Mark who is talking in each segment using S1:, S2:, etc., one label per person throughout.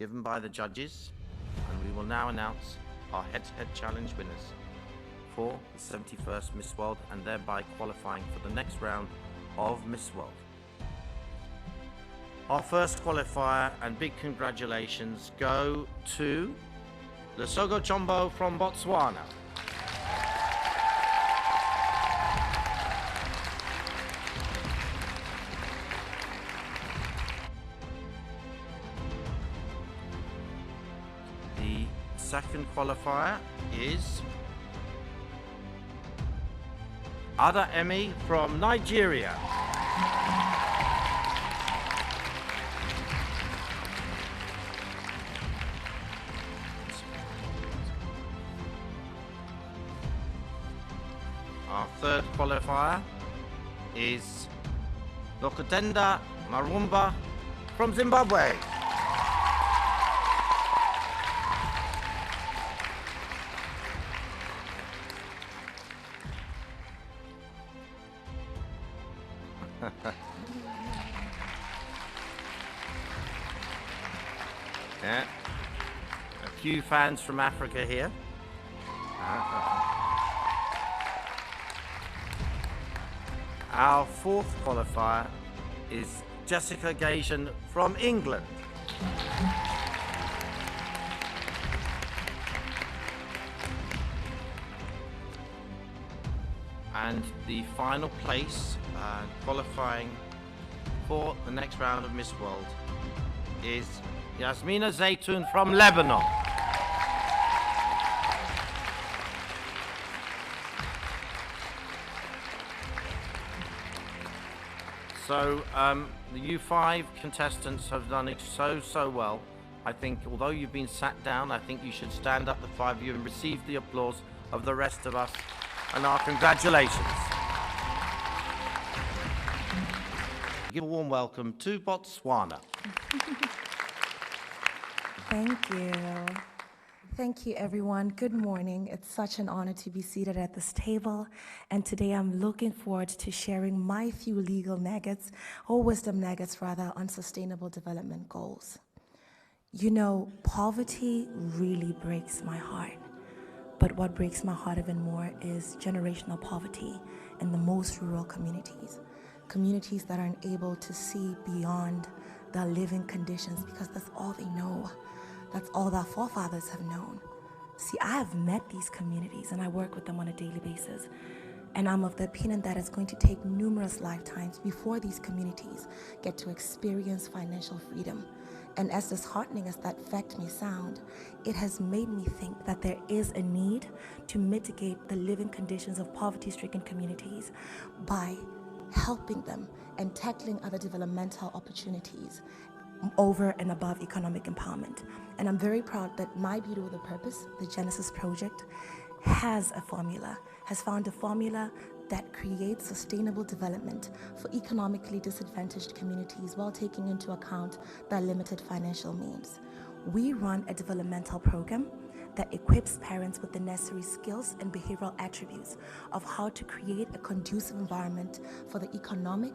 S1: given by the judges, and we will now announce our head-to-head challenge winners for the 71st Miss World and thereby qualifying for the next round of Miss World. Our first qualifier and big congratulations go to Lesogo Chombo from Botswana. The second qualifier is Ada Emi from Nigeria. Our third qualifier is Lokotenda Marumba from Zimbabwe. Yeah, a few fans from Africa here. Our fourth qualifier is Jessica Gajan from England. And the final place qualifying for the next round of Miss World is Yasmina Zaytoun from Lebanon. So the U5 contestants have done it so well. I think although you've been sat down, I think you should stand up, the five of you, and receive the applause of the rest of us, and our congratulations. Give a warm welcome to Botswana.
S2: Thank you. Thank you, everyone. Good morning. It's such an honor to be seated at this table. And today I'm looking forward to sharing my few legal nuggets, or wisdom nuggets rather, on sustainable development goals. You know, poverty really breaks my heart. But what breaks my heart even more is generational poverty in the most rural communities. Communities that aren't able to see beyond their living conditions because that's all they know. That's all their forefathers have known. See, I have met these communities and I work with them on a daily basis. And I'm of the opinion that it's going to take numerous lifetimes before these communities get to experience financial freedom. And as disheartening as that fact may sound, it has made me think that there is a need to mitigate the living conditions of poverty-stricken communities by helping them and tackling other developmental opportunities over and above economic empowerment. And I'm very proud that My Beauty with a Purpose, the Genesis Project, has found a formula that creates sustainable development for economically disadvantaged communities while taking into account their limited financial means. We run a developmental program that equips parents with the necessary skills and behavioral attributes of how to create a conducive environment for the economic,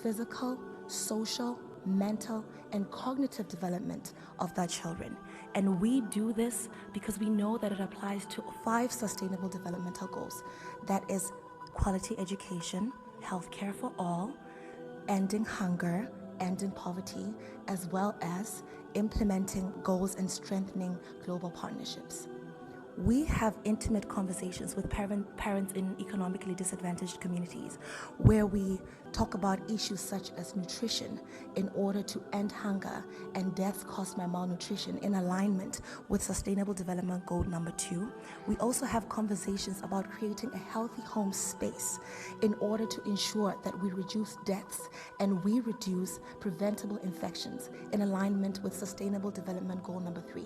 S2: physical, social, mental, and cognitive development of their children. And we do this because we know that it applies to 5 sustainable developmental goals. That is quality education, healthcare for all, ending hunger, ending poverty, as well as implementing goals and strengthening global partnerships. We have intimate conversations with parents in economically disadvantaged communities where we talk about issues such as nutrition in order to end hunger and deaths caused by malnutrition in alignment with Sustainable Development Goal number 2. We also have conversations about creating a healthy home space in order to ensure that we reduce deaths and we reduce preventable infections in alignment with Sustainable Development Goal number 3.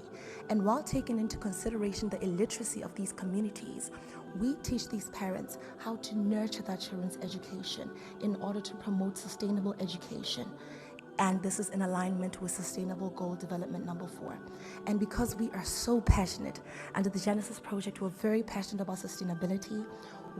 S2: And while taking into consideration the illiteracy of these communities, we teach these parents how to nurture their children's education in order to promote sustainable education. And this is in alignment with Sustainable Goal Development number 4. And because we are so passionate under the Genesis Project, we're very passionate about sustainability,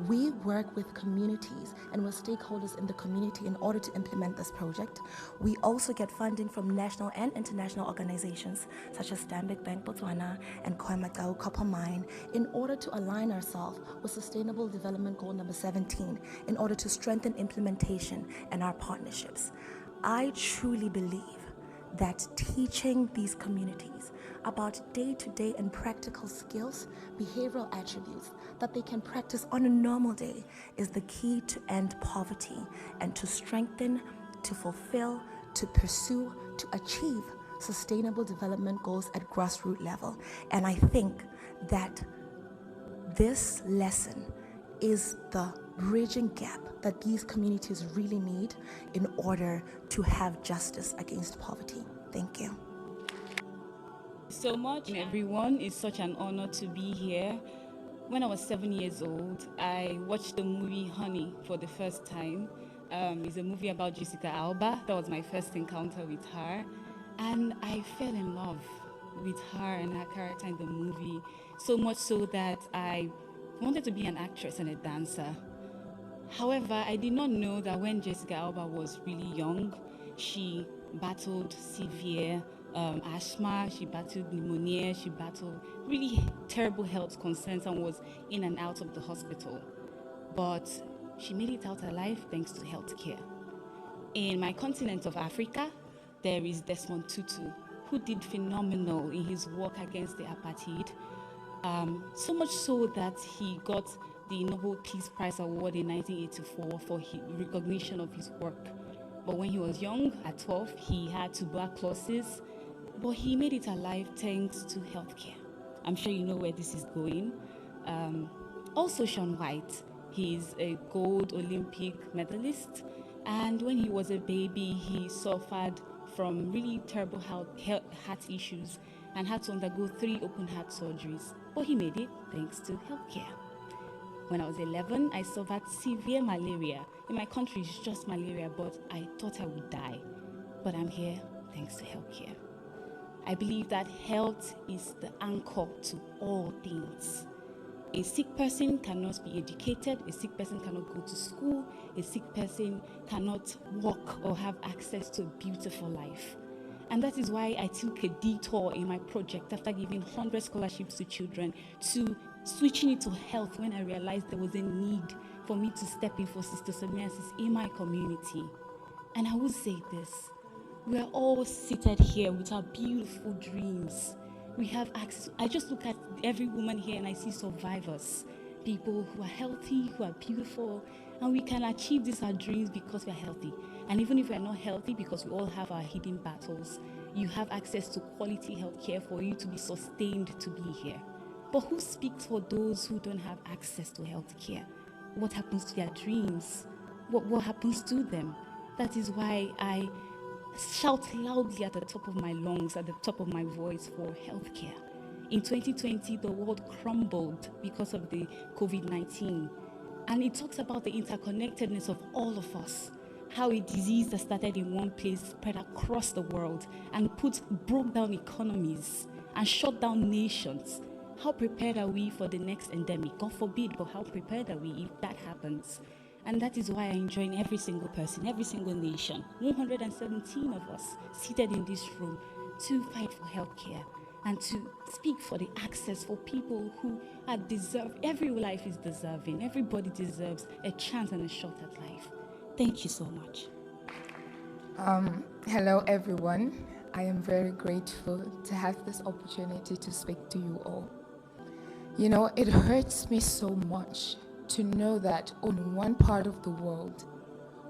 S2: We work with communities and with stakeholders in the community in order to implement this project. We also get funding from national and international organizations such as Stanbic Bank Botswana and Khoemacau Copper Mine in order to align ourselves with Sustainable Development Goal number 17 in order to strengthen implementation and our partnerships. I truly believe that teaching these communities about day-to-day and practical skills, behavioral attributes that they can practice on a normal day is the key to end poverty and to strengthen, to fulfill, to pursue, to achieve sustainable development goals at grassroots level. And I think that this lesson is the bridging gap that these communities really need in order to have justice against poverty. Thank you.
S3: So much, everyone. It's such an honor to be here. When I was 7 years old, I watched the movie Honey for the first time. It's a movie about Jessica Alba. That was my first encounter with her. And I fell in love with her and her character in the movie, so much so that I wanted to be an actress and a dancer. However, I did not know that when Jessica Alba was really young, she battled severe asthma, she battled pneumonia, she battled really terrible health concerns and was in and out of the hospital. But she made it out alive thanks to healthcare. In my continent of Africa, there is Desmond Tutu, who did phenomenal in his work against the apartheid. So much so that he got the Nobel Peace Prize Award in 1984 for recognition of his work. But when he was young, at 12, he had tuberculosis, but he made it alive thanks to healthcare. I'm sure you know where this is going. Also, Shaun White, he's a gold Olympic medalist, and when he was a baby, he suffered from really terrible heart issues and had to undergo 3 open heart surgeries, but he made it thanks to healthcare. When I was 11, I suffered severe malaria. In my country, it's just malaria, but I thought I would die. But I'm here thanks to healthcare. I believe that health is the anchor to all things. A sick person cannot be educated, a sick person cannot go to school, a sick person cannot walk or have access to a beautiful life. And that is why I took a detour in my project after giving 100 scholarships to children to switching it to health when I realized there was a need for me to step in for schistosomiasis in my community. And I will say this, we are all seated here with our beautiful dreams. We have access. I just look at every woman here and I see survivors, people who are healthy, who are beautiful, and we can achieve these our dreams because we are healthy. And even if we are not healthy, because we all have our hidden battles, you have access to quality healthcare for you to be sustained to be here. But who speaks for those who don't have access to healthcare? What happens to their dreams? What happens to them? That is why I shout loudly at the top of my lungs, at the top of my voice for healthcare. In 2020, the world crumbled because of the COVID-19. And it talks about the interconnectedness of all of us, how a disease that started in one place spread across the world and broke down economies and shut down nations. How prepared are we for the next endemic? God forbid, but how prepared are we if that happens? And that is why I join every single person, every single nation, 117 of us seated in this room to fight for healthcare and to speak for the access for people who are deserved. Every life is deserving. Everybody deserves a chance and a shot at life. Thank you so much.
S4: Hello, everyone. I am very grateful to have this opportunity to speak to you all. You know, it hurts me so much to know that on one part of the world,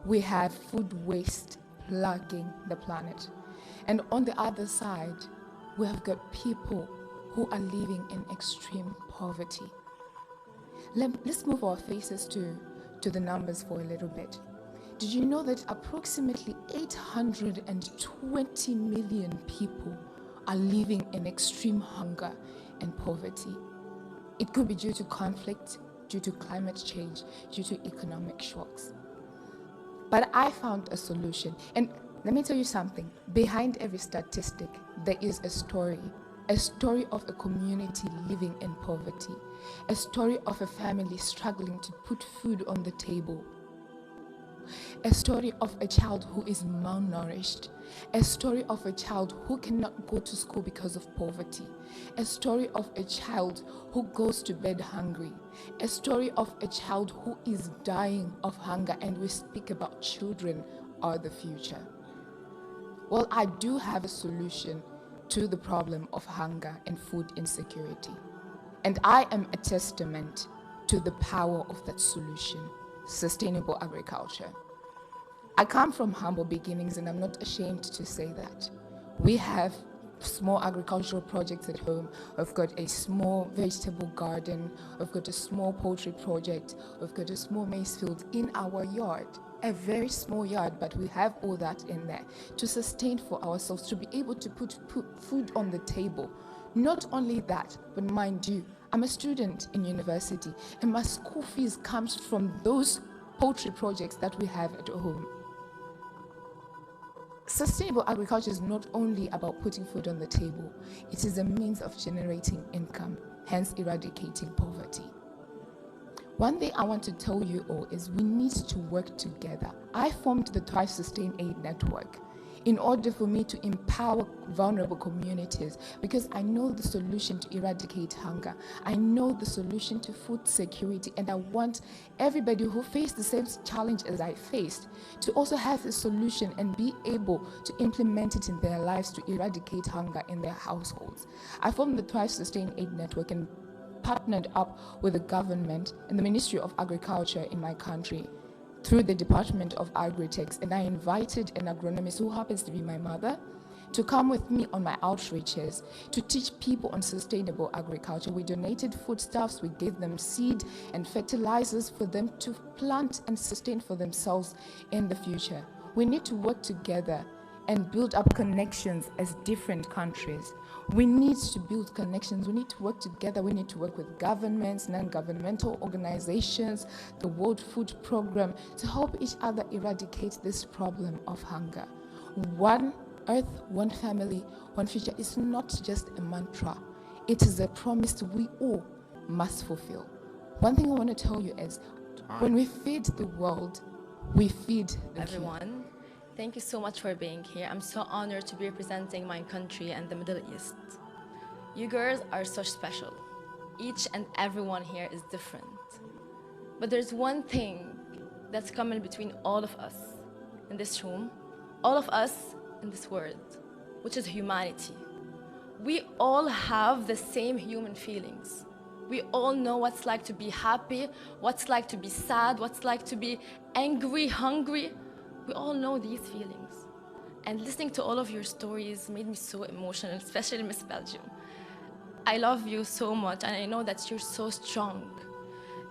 S4: we have food waste plaguing the planet. And on the other side, we have got people who are living in extreme poverty. Let's move our faces to the numbers for a little bit. Did you know that approximately 820 million people are living in extreme hunger and poverty? It could be due to conflict, due to climate change, due to economic shocks. But I found a solution. And let me tell you something. Behind every statistic, there is a story. a story of a community living in poverty, a story of a family struggling to put food on the table, a story of a child who is malnourished, a story of a child who cannot go to school because of poverty, a story of a child who goes to bed hungry, a story of a child who is dying of hunger, and we speak about children are the future. Well, I do have a solution to the problem of hunger and food insecurity, and I am a testament to the power of that solution: sustainable agriculture. I come from humble beginnings, and I'm not ashamed to say that. We have small agricultural projects at home. We've got a small vegetable garden. We've got a small poultry project. We've got a small maize field in our yard. A very small yard, but we have all that in there to sustain for ourselves, to be able to put food on the table. Not only that, but mind you, I'm a student in university, and my school fees comes from those poultry projects that we have at home. Sustainable agriculture is not only about putting food on the table, it is a means of generating income, hence eradicating poverty. One thing I want to tell you all is we need to work together. I formed the Thrive Sustain Aid Network in order for me to empower vulnerable communities, because I know the solution to eradicate hunger. I know the solution to food security, and I want everybody who faced the same challenge as I faced to also have a solution and be able to implement it in their lives to eradicate hunger in their households. I formed the Thrive Sustain Aid Network and partnered up with the government and the Ministry of Agriculture in my country through the Department of Agri-Tech, and I invited an agronomist who happens to be my mother to come with me on my outreaches to teach people on sustainable agriculture. We donated foodstuffs, we gave them seed and fertilizers for them to plant and sustain for themselves in the future. We need to work together and build up connections as different countries. We need to build connections, we need to work together, we need to work with governments, non-governmental organizations, the World Food Program, to help each other eradicate this problem of hunger. One Earth, one family, one future is not just a mantra. It is a promise we all must fulfill. One thing I want to tell you is, when we feed the world, we feed the
S5: everyone. Thank you so much for being here. I'm so honored to be representing my country and the Middle East. You girls are so special. Each and everyone here is different. But there's one thing that's common between all of us in this room, all of us in this world, which is humanity. We all have the same human feelings. We all know what's like to be happy, what's like to be sad, what's like to be angry, hungry. We all know these feelings. And listening to all of your stories made me so emotional, especially Miss Belgium. I love you so much, and I know that you're so strong.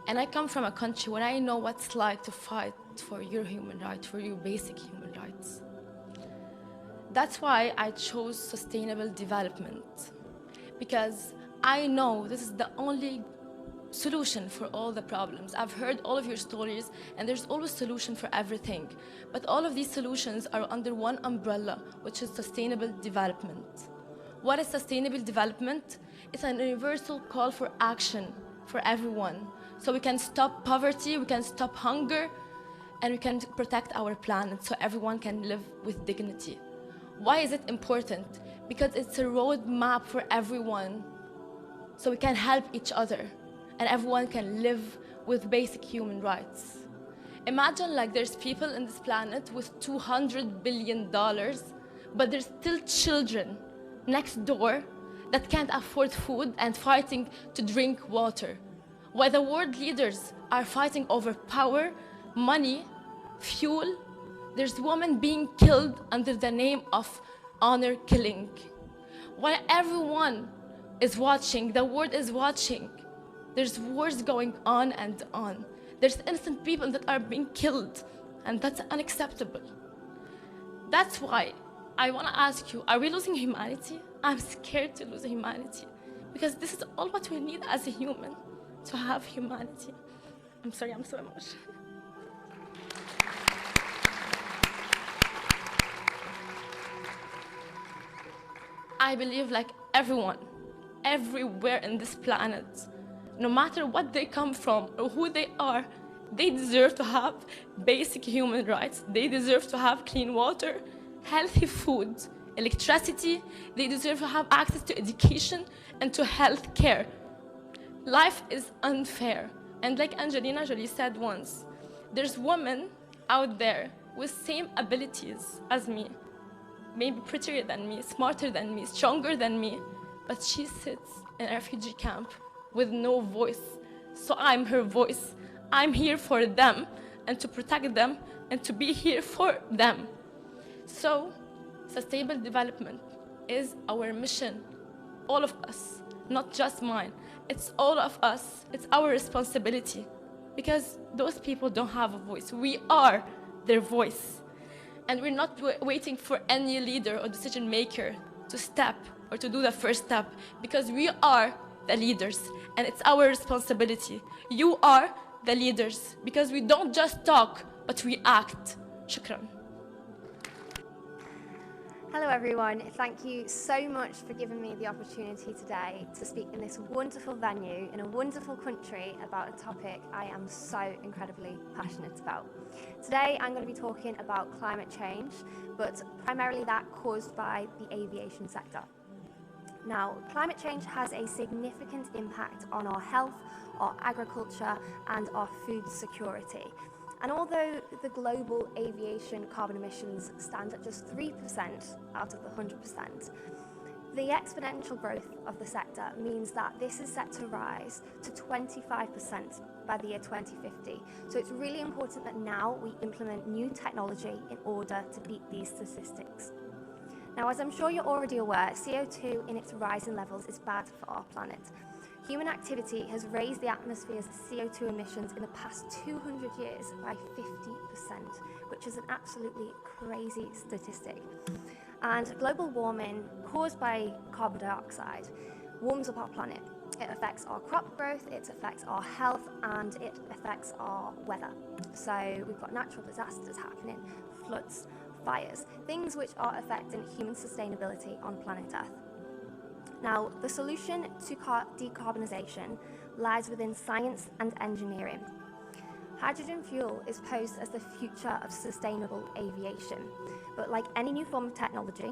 S5: And I come from a country where I know what's like to fight for your human rights, for your basic human rights. That's why I chose sustainable development, because I know this is the only solution for all the problems. I've heard all of your stories, and there's always a solution for everything. But all of these solutions are under one umbrella, which is sustainable development. What is sustainable development? It's an universal call for action for everyone. So we can stop poverty, we can stop hunger, and we can protect our planet so everyone can live with dignity. Why is it important? Because it's a roadmap for everyone, so we can help each other, and everyone can live with basic human rights. Imagine like there's people in this planet with $200 billion, but there's still children next door that can't afford food and fighting to drink water. While the world leaders are fighting over power, money, fuel, there's women being killed under the name of honor killing. While everyone is watching, the world is watching, there's wars going on and on. There's innocent people that are being killed, and that's unacceptable. That's why I want to ask you, are we losing humanity? I'm scared to lose humanity, because this is all what we need as a human, to have humanity. I'm sorry, I'm so emotional. I believe like everyone, everywhere in this planet, no matter what they come from or who they are, they deserve to have basic human rights. They deserve to have clean water, healthy food, electricity. They deserve to have access to education and to health care. Life is unfair. And like Angelina Jolie said once, there's women out there with same abilities as me, maybe prettier than me, smarter than me, stronger than me, but she sits in a refugee camp with no voice. So I'm her voice. I'm here for them and to protect them and to be here for them. So sustainable development is our mission, all of us, not just mine. It's all of us. It's our responsibility because those people don't have a voice. We are their voice. And we're not waiting for any leader or decision maker to step or to do the first step because we are the leaders and it's our responsibility. You are the leaders because we don't just talk, but we act. Shukran.
S6: Hello everyone, thank you so much for giving me the opportunity today to speak in this wonderful venue in a wonderful country about a topic I am so incredibly passionate about. Today I'm going to be talking about climate change, but primarily that caused by the aviation sector. Now, climate change has a significant impact on our health, our agriculture and our food security. And although the global aviation carbon emissions stand at just 3% out of the 100%, the exponential growth of the sector means that this is set to rise to 25% by the year 2050. So it's really important that now we implement new technology in order to beat these statistics. Now, as I'm sure you're already aware, CO2 in its rising levels is bad for our planet. Human activity has raised the atmosphere's CO2 emissions in the past 200 years by 50%, which is an absolutely crazy statistic. And global warming caused by carbon dioxide warms up our planet. It affects our crop growth, it affects our health, and it affects our weather. So we've got natural disasters happening, floods, fires, things which are affecting human sustainability on planet Earth. Now, the solution to decarbonisation lies within science and engineering. Hydrogen fuel is posed as the future of sustainable aviation, but like any new form of technology,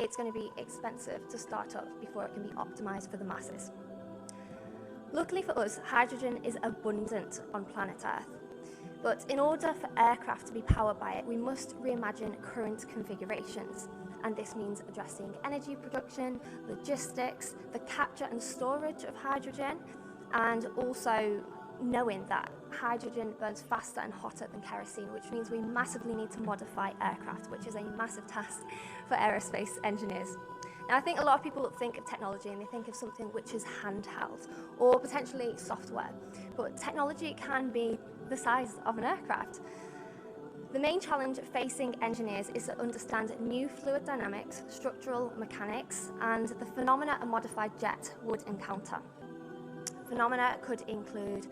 S6: it's going to be expensive to start up before it can be optimised for the masses. Luckily for us, hydrogen is abundant on planet Earth, but in order for aircraft to be powered by it, we must reimagine current configurations. And this means addressing energy production, logistics, the capture and storage of hydrogen, and also knowing that hydrogen burns faster and hotter than kerosene, which means we massively need to modify aircraft, which is a massive task for aerospace engineers. Now, I think a lot of people think of technology and they think of something which is handheld or potentially software, but technology can be the size of an aircraft. The main challenge facing engineers is to understand new fluid dynamics, structural mechanics, and the phenomena a modified jet would encounter. Phenomena could include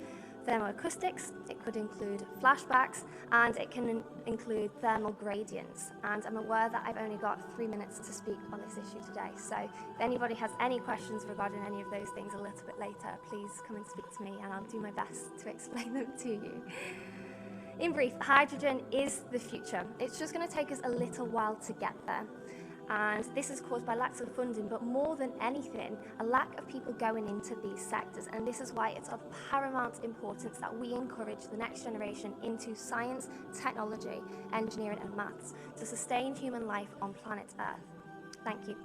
S6: thermoacoustics, it could include flashbacks, and it can include thermal gradients. And I'm aware that I've only got 3 minutes to speak on this issue today, so if anybody has any questions regarding any of those things a little bit later, please come and speak to me and I'll do my best to explain them to you. In brief, hydrogen is the future. It's just going to take us a little while to get there. And this is caused by lacks of funding, but more than anything, a lack of people going into these sectors. And this is why it's of paramount importance that we encourage the next generation into science, technology, engineering and maths to sustain human life on planet Earth. Thank you.